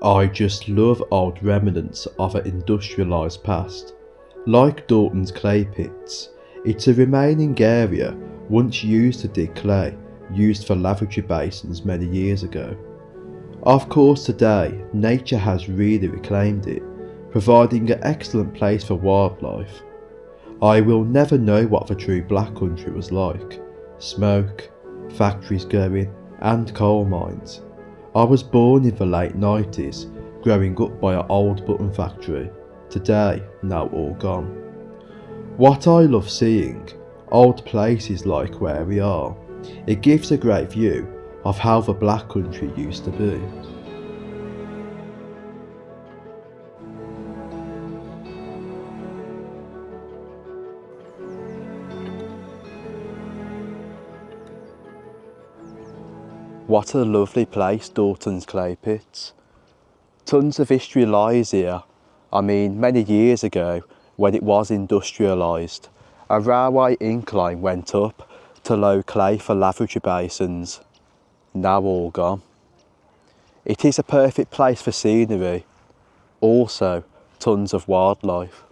I just love old remnants of an industrialised past. Like Doultons claypits, it's a remaining area once used to dig clay, used for lavatory basins many years ago. Of course today, nature has really reclaimed it, providing an excellent place for wildlife. I will never know what the true Black Country was like. Smoke, factories going, and coal mines. I was born in the late 90s, growing up by an old button factory, today now all gone. What I love seeing, old places like where we are, it gives a great view of how the Black Country used to be. What a lovely place, Doultons claypits. Tons of history lies here. I mean, many years ago, when it was industrialised, a railway incline went up to low clay for lavatory basins, now all gone. It is a perfect place for scenery, also tons of wildlife.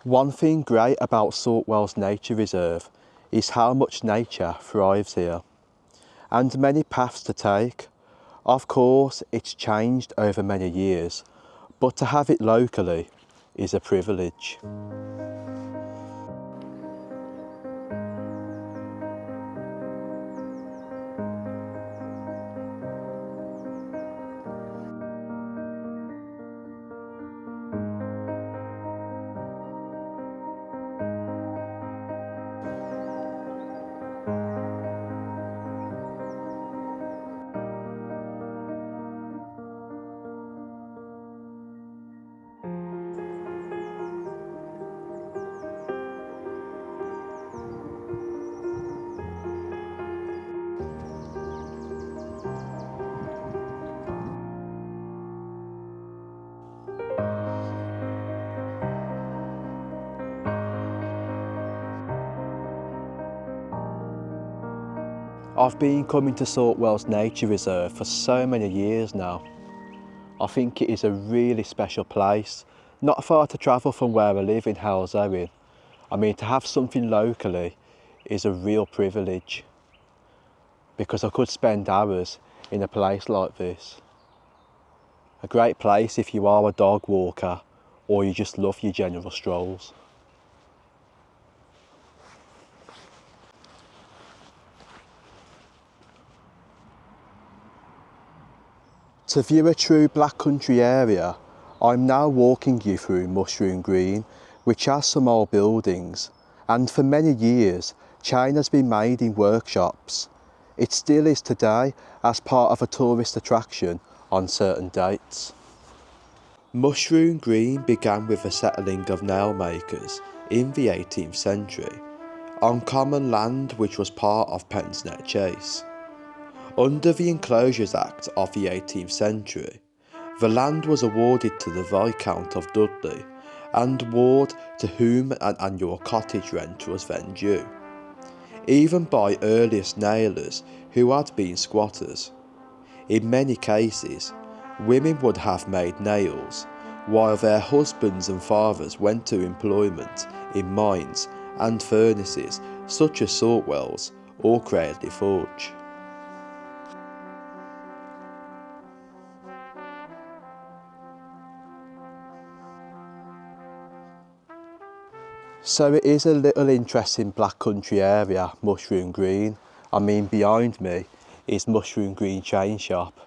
One thing great about Saltwells Nature Reserve is how much nature thrives here, and many paths to take. Of course, it's changed over many years, but to have it locally is a privilege. I've been coming to Saltwells Nature Reserve for so many years now. I think it is a really special place, not far to travel from where I live in Owen. I mean, to have something locally is a real privilege, because I could spend hours in a place like this. A great place if you are a dog walker or you just love your general strolls. To view a true Black Country area, I'm now walking you through Mushroom Green, which has some old buildings, and for many years chain has been made in workshops. It still is today as part of a tourist attraction on certain dates. Mushroom Green began with the settling of nail makers in the 18th century, on common land which was part of Pensnet Chase. Under the Enclosures Act of the 18th century, the land was awarded to the Viscount of Dudley and ward to whom an annual cottage rent was then due, even by earliest nailers who had been squatters. In many cases, women would have made nails, while their husbands and fathers went to employment in mines and furnaces such as saltwells or Cradley forge. So it is a little interesting black country area, Mushroom Green. I mean, behind me is Mushroom Green Chain Shop.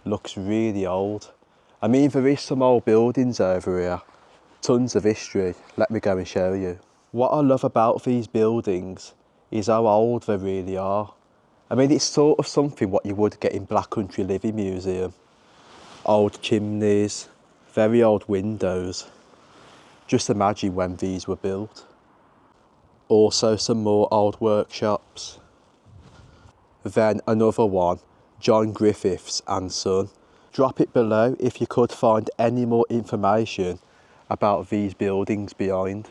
Looks really old. I mean, there is some old buildings over here, tons of history. Let me go and show you. What I love about these buildings is how old they really are. I mean, it's sort of something what you would get in Black Country Living Museum. Old chimneys, very old windows. Just imagine when these were built. Also some more old workshops. Then another one, John Griffiths and Son. Drop it below if you could find any more information about these buildings behind.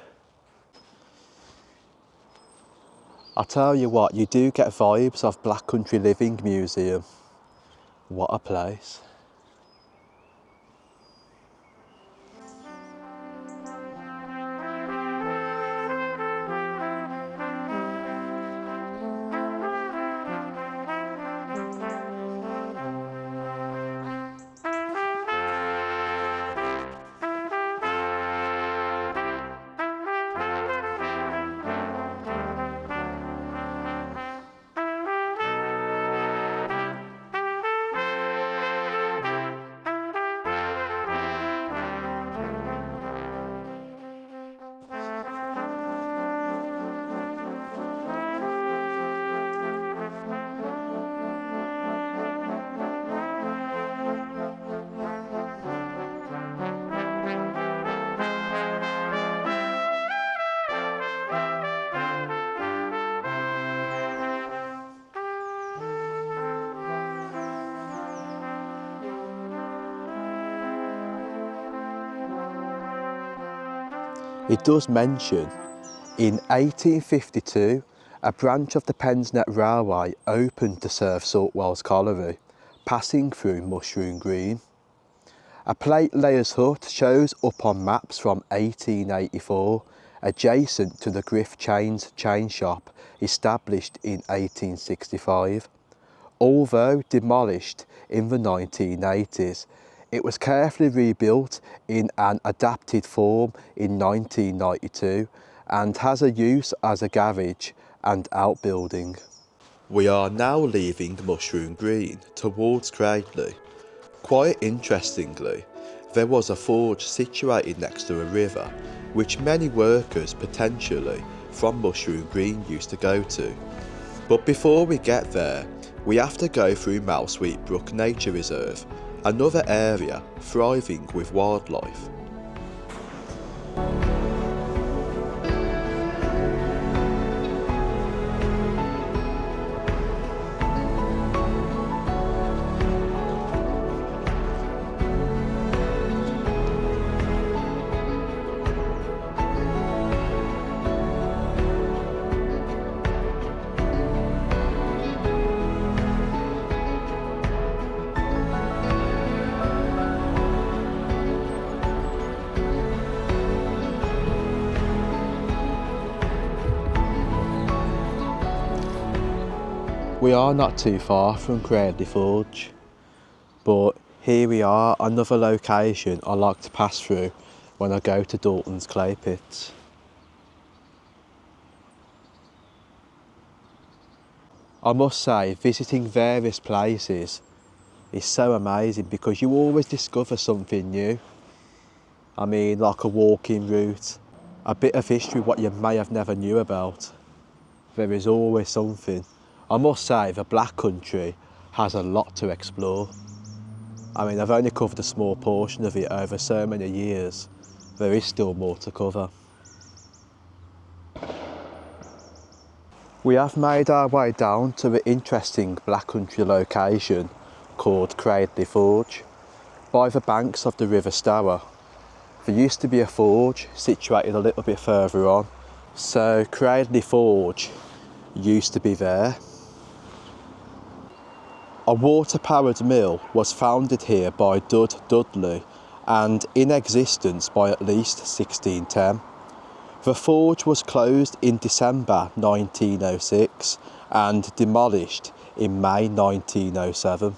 I tell you what, you do get vibes of Black Country Living Museum. What a place. It does mention, in 1852, a branch of the Pensnet Railway opened to serve Saltwells Colliery, passing through Mushroom Green. A plate layer's hut shows up on maps from 1884, adjacent to the Griff Chains chain shop established in 1865. Although demolished in the 1980s, it was carefully rebuilt in an adapted form in 1992 and has a use as a garage and outbuilding. We are now leaving Mushroom Green towards Cradley. Quite interestingly, there was a forge situated next to a river, which many workers potentially from Mushroom Green used to go to. But before we get there, we have to go through Malsweet Brook Nature Reserve, another area thriving with wildlife. We are not too far from Cradley Forge, but here we are, another location I like to pass through when I go to Doultons claypits. I must say, visiting various places is so amazing because you always discover something new. I mean, like a walking route, a bit of history what you may have never knew about. There is always something. I must say the Black Country has a lot to explore. I mean, I've only covered a small portion of it over so many years. There is still more to cover. We have made our way down to an interesting Black Country location called Cradley Forge, by the banks of the River Stour. There used to be a forge situated a little bit further on, so Cradley Forge used to be there. A water-powered mill was founded here by Dudley and in existence by at least 1610. The forge was closed in December 1906 and demolished in May 1907.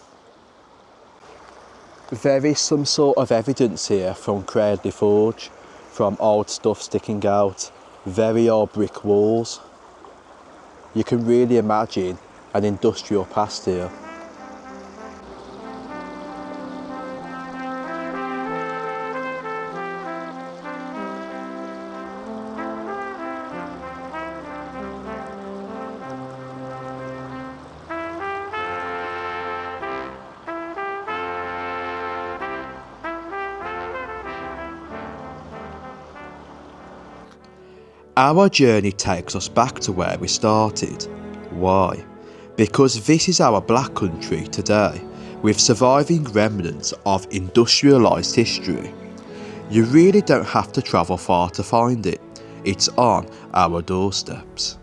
There is some sort of evidence here from Cradley Forge, from old stuff sticking out, very old brick walls. You can really imagine an industrial past here. Our journey takes us back to where we started. Why? Because this is our black country today, with surviving remnants of industrialised history. You really don't have to travel far to find it. It's on our doorsteps.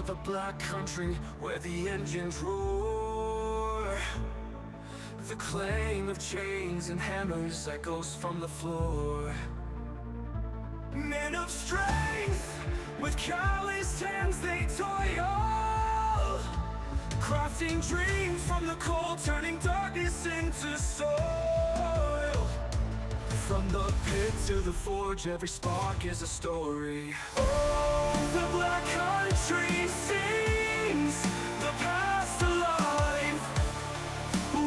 The black country where the engines roar, the clang of chains and hammers echoes from the floor. Men of strength with calloused hands they toil, crafting dreams from the cold, turning darkness into soil. From the pit to the forge, every spark is a story. Oh, the black country sings the past alive,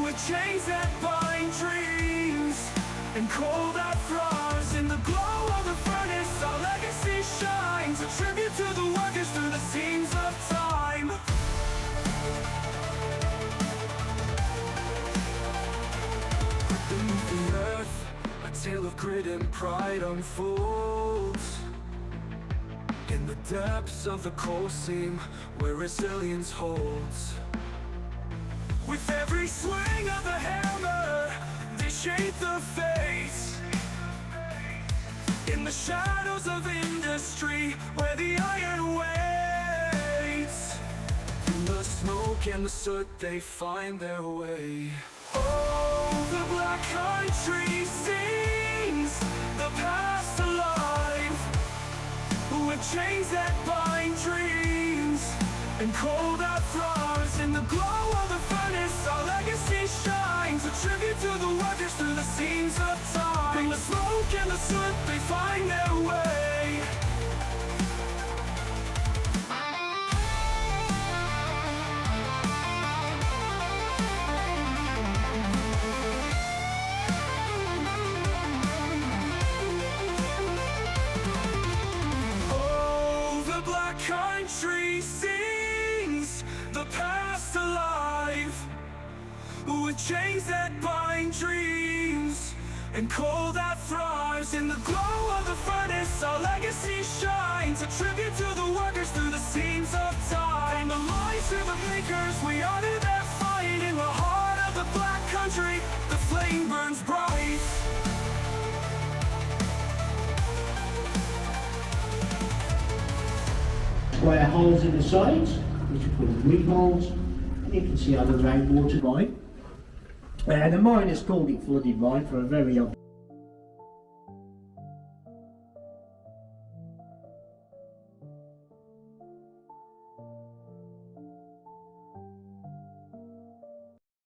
with chains that bind dreams and cold that thrives. In the glow of the furnace, our legacy shines, a tribute to the workers through the seams of time. Beneath the earth, a tale of grit and pride unfolds. In the depths of the coal seam, where resilience holds. With every swing of the hammer, they shape the face. In the shadows of industry, where the iron waits. In the smoke and the soot, they find their way. Oh, the black country sings the past alive, with chains that bind dreams and cold that thrives. In the glow of the furnace, our legacy shines, a tribute to the workers through the seams of time. From the smoke and the soot, they find their way. Country sings the past alive, with chains that bind dreams and coal that thrives. In the glow of the furnace, our legacy shines, a tribute to the workers through the seams of time. From the lives of the makers, we honor their fight. In the heart of the black country, the flame burns bright. Square holes in the sides, which are called rig holes, and you can see how the rainwater mine. The miners called it flooded mine for a very obvious